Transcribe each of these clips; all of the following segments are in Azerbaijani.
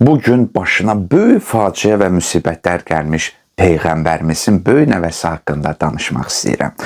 Bugün başına böyük faciə və müsibətlər gəlmiş Peyğəmbərimizin böyük nəvəsi haqqında danışmaq istəyirəm.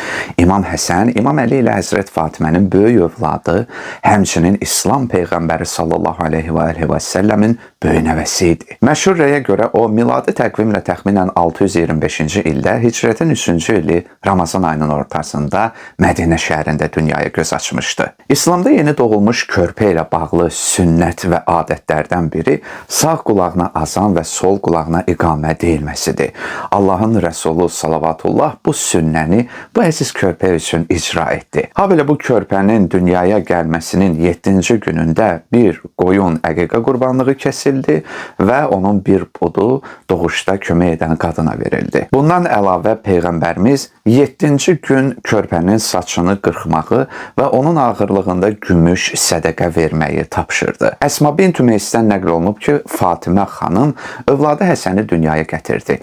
İmam Həsən, İmam Əli ilə Həzrət Fatimənin böyük övladı, həmçinin İslam Peyğəmbəri sallallahu aleyhi və aleyhi və səlləmin böyük nəvəsi idi. Məşhur rəyə görə o, miladi təqvimlə təxminən 625-ci ildə, hicrətin 3-cü ili Ramazan ayının ortasında Mədinə şəhərində dünyaya göz açmışdı. İslamda yeni doğulmuş körpə ilə bağlı sünnət və adətlərdən biri sağ qulağına azan və sol qulağına iqamə deyilməsidir. Allahın Rəsulu salavatullah bu sünnəni bu əziz körpə üçün icra etdi. Habelə bu körpənin dünyaya gəlməsinin 7-ci günündə bir qoyun əqiqə qurbanlığı kəsildi və onun bir budu doğuşda kömək edən qadına verildi. Bundan əlavə Peyğəmbərimiz 7-ci gün körpənin saçını qırxmağı və onun ağırlığında gümüş sədəqə verməyi tapşırdı. Əsma bint Ümeysdən nəql olunub ki, Fatimə xanım övladı Həsəni dünyaya gətirdi.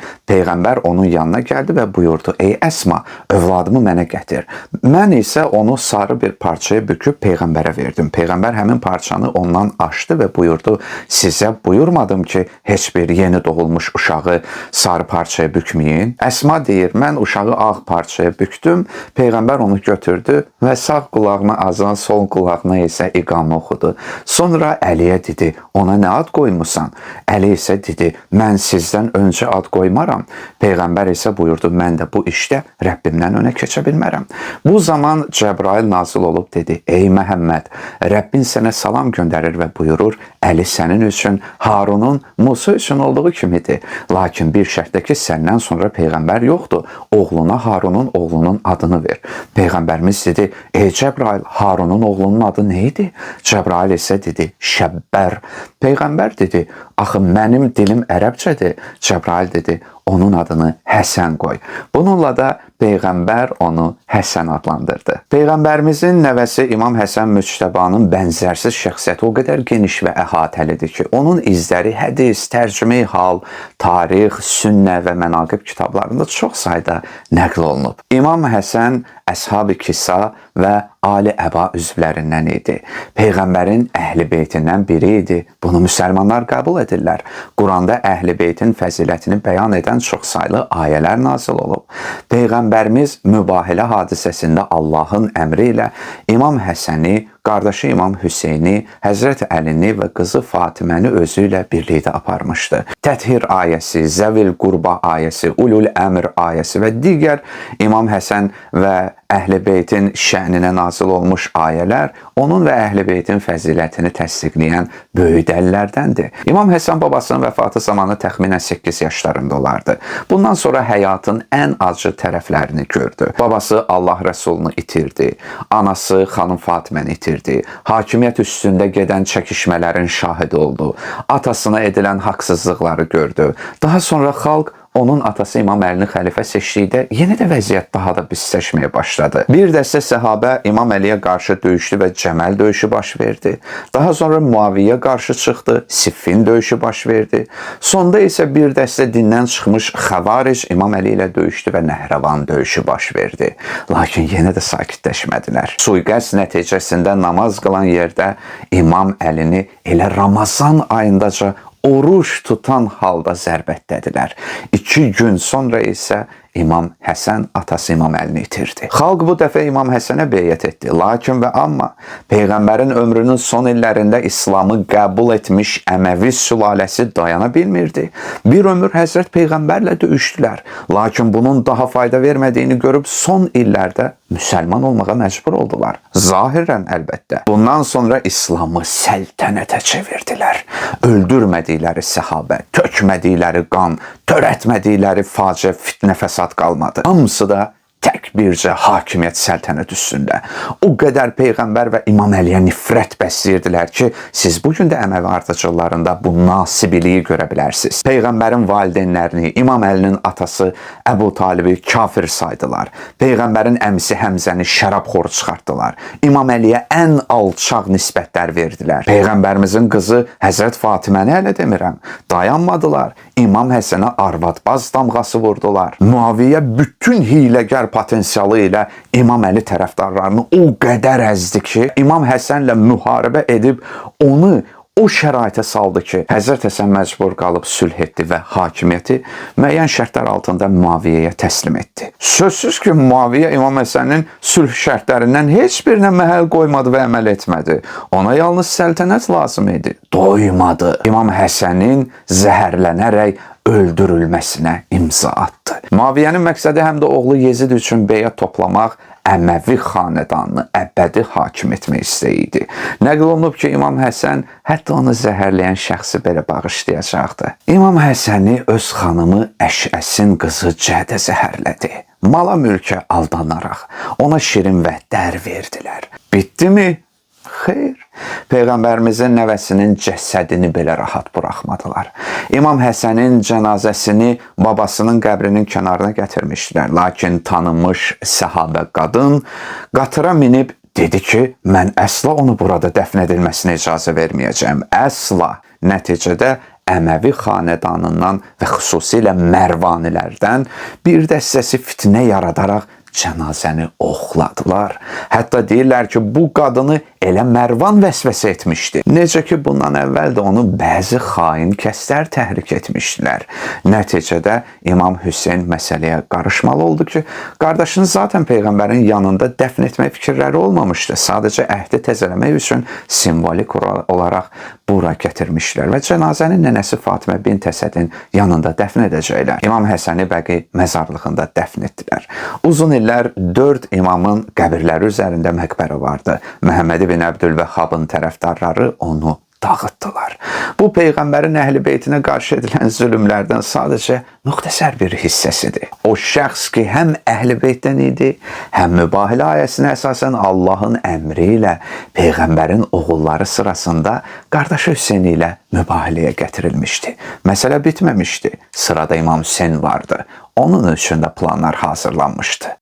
Peyğəmbər onun yanına gəldi və buyurdu: "Ey Əsma, övladımı mənə gətir." Mən isə onu sarı bir parçaya büküb Peyğəmbərə verdim. Peyğəmbər həmin parçanı ondan açdı və buyurdu: "Sizə buyurmadım ki, heç bir yeni doğulmuş uşağı sarı parçaya bükməyin." Əsma deyir: "Mən uşağı ağ parçaya bükdüm." Peyğəmbər onu götürdü və sağ qulağına azan, sol qulağına isə iqamə oxudu. Sonra Əliyə dedi: "Ona nə ad qoymusan?" Əli isə dedi: "Mən sizdən öncə ad qoymaram." Peyğəmbər isə buyurdu: "Mən də bu işdə Rəbbimdən önə keçə bilmərəm." Bu zaman Cəbrail nazil olub dedi: "Ey Məhəmməd, Rəbbin sənə salam göndərir və buyurur: Əli sənin üçün Harunun Musa üçün olduğu kimidir. Lakin bir şərtdə ki, səndən sonra Peyğəmbər yoxdur. Oğluna Harunun oğlunun adını ver." Peyğəmbərimiz dedi: "Ey Cəbrail, Harunun oğlunun adı nə idi?" Cəbrail isə dedi: "Şəbbər." Peyğəmbər dedi: "Axı mənim dilim ərəbcədir." Cəbrail dedi: "Onun adını Həsən qoy." Bununla da Peyğəmbər onu Həsən adlandırdı. Peyğəmbərimizin nəvəsi İmam Həsən Müctəbanın bənzərsiz şəxsiyyəti o qədər geniş və əhatəlidir ki, onun izləri hədis, tərcümə-i hal, tarix, sünnə və mənaqib kitablarında çox sayda nəql olunub. İmam Həsən Əshab-ı Kisa və Ali Əba üzvlərindən idi. Peyğəmbərin əhl-i beytindən biri idi. Bunu müsəlmanlar qəbul edirlər. Quranda əhl-i beytin fəzilətini bəyan edən çoxsaylı ayələr nazil olub. Peyğəmbərimiz mübahilə hadisəsində Allahın əmri ilə İmam Həsəni, qardaşı İmam Hüseyni, Həzrət Əlini və qızı Fatiməni özü ilə birlikdə aparmışdı. Təthir ayəsi, Zəvil Qurba ayəsi, Ulul Əmr ayəsi və digər İmam Həsən və Əhl-i Beytin şəninə nazil olmuş ayələr onun və Əhl-i Beytin fəzilətini təsdiqləyən böyük dəlillərdəndir. İmam Həsən babasının vəfatı zamanı təxminən 8 yaşlarında olardı. Bundan sonra həyatın ən acı tərəflərini gördü. Babası Allah Rəsulunu itirdi. Anası xanım Fatiməni itirdi. Hakimiyyət üstündə gedən çəkişmələrin şahidi oldu. Atasına edilən haqsızlıqları gördü. Daha sonra xalq onun atası İmam Əlini xəlifə seçdikdə yenə də vəziyyət daha da pisləşməyə başladı. Bir dəstə səhabə İmam Əliyə qarşı döyüşdü və Cəməl döyüşü baş verdi. Daha sonra Muaviyyə qarşı çıxdı, Siffin döyüşü baş verdi. Sonda isə bir dəstə dindən çıxmış Xəvaric İmam Əli ilə döyüşdü və Nəhrəvan döyüşü baş verdi. Lakin yenə də sakitləşmədilər. Sui-qəsd nəticəsində namaz qılan yerdə İmam Əlini elə Ramazan ayındaca oruç tutan halda zərbətdədilər. 2 gün sonra isə İmam Həsən atası İmam Əlini itirdi. Xalq bu dəfə İmam Həsənə beyət etdi. Lakin və amma Peyğəmbərin ömrünün son illərində İslamı qəbul etmiş Əməvi sülaləsi dayana bilmirdi. Bir ömür Həzrət Peyğəmbərlə döyüşdülər. Lakin bunun daha fayda vermədiyini görüb son illərdə müsəlman olmağa məcbur oldular. Zahirən əlbəttə. Bundan sonra İslamı səltənətə çevirdilər. Öldürmədikləri səhabə, tökmədikləri qan, törətmədikləri faciə, fitnə, fəsad qalmadı. Hamısı da tək bircə hakimiyyət səltənət üstündə. O qədər Peyğəmbər və İmam Əliyə nifrət bəsləyirdilər ki, siz bugün də Əməvi ardıcıllarında bu nasibiliyi görə bilərsiniz. Peyğəmbərin valideynlərini, İmam Əlinin atası Əbu Talibi kafir saydılar. Peyğəmbərin əmisi Həmzəni şərabxoru çıxartdılar. İmam Əliyə ən alçaq nisbətlər verdilər. Peyğəmbərimizin qızı Həzrət Fatiməni hələ demirəm. Dayanmadılar. İmam Həsənə arvadbaz damğası vurdular. Muaviyyə bütün hiləgər potensialı ilə İmam Əli tərəfdarlarını o qədər əzdi ki, İmam Həsənlə müharibə edib onu o şəraitə saldı ki, Həzrət Həsən məcbur qalıb sülh etdi və hakimiyyəti müəyyən şərtlər altında Muaviyyəyə təslim etdi. Sözsüz ki, Muaviyyə İmam Həsənin sülh şərtlərindən heç birinə məhəl qoymadı və əməl etmədi. Ona yalnız səltənət lazım idi. Doymadı. İmam Həsənin zəhərlənərək öldürülməsinə imza atdı. Muaviyyənin məqsədi həm də oğlu Yezid üçün beyət toplamaq, Əməvi xanədanını əbədi hakim etmək istəyi idi. Nəql olunub ki, İmam Həsən hətta onu zəhərləyən şəxsi belə bağışlayacaqdı. İmam Həsəni öz xanımı Əşəsin qızı Cədə zəhərlədi. Mala mülkə aldanaraq ona şirin və dər verdilər. Bitdimi? Xeyr. Peyğəmbərimizin nəvəsinin cəsədini belə rahat buraxmadılar. İmam Həsənin cənazəsini babasının qəbrinin kənarına gətirmişdilər. Lakin tanınmış səhabə qadın qatıra minib dedi ki, mən əsla onu burada dəfn edilməsinə icazə verməyəcəm. Əsla. Nəticədə Əməvi xanədanından və xüsusilə Mərvanilərdən bir dəstəsi fitnə yaradaraq cənazəni oxladılar. Hətta deyirlər ki, bu qadını elə Mərvan vəsvəsə etmişdi. Necə ki, bundan əvvəl də onu bəzi xain kəslər təhrik etmişdilər. Nəticədə İmam Hüseyn məsələyə qarışmalı oldu ki, qardaşını zaten Peyğəmbərin yanında dəfn etmək fikirləri olmamışdı. Sadəcə əhdi təzələmək üçün simvolik olaraq bura gətirmişlər və cənazəni nənəsi Fatimə bint Əsədin yanında dəfn edəcəklər. İmam Həsəni Bəqi məzarlığında dəfn etdilər. Uzun illər 4 imamın qəbirləri üzərində məqbərə vardı. Məhəmməd ibn Əbdülvəhhabın tərəfdarları onu dağıtdılar. Bu, Peyğəmbərin əhl-i beytinə qarşı edilən zülümlərdən sadəcə müxtəsər bir hissəsidir. O şəxs ki, həm əhl-i beytdən idi, həm mübahilə ayəsinə əsasən Allahın əmri ilə Peyğəmbərin oğulları sırasında qardaşı Hüseyn ilə mübahiləyə gətirilmişdi. Məsələ bitməmişdi. Sırada İmam Hüseyn vardı. Onun üçün də planlar hazırlanmışdı.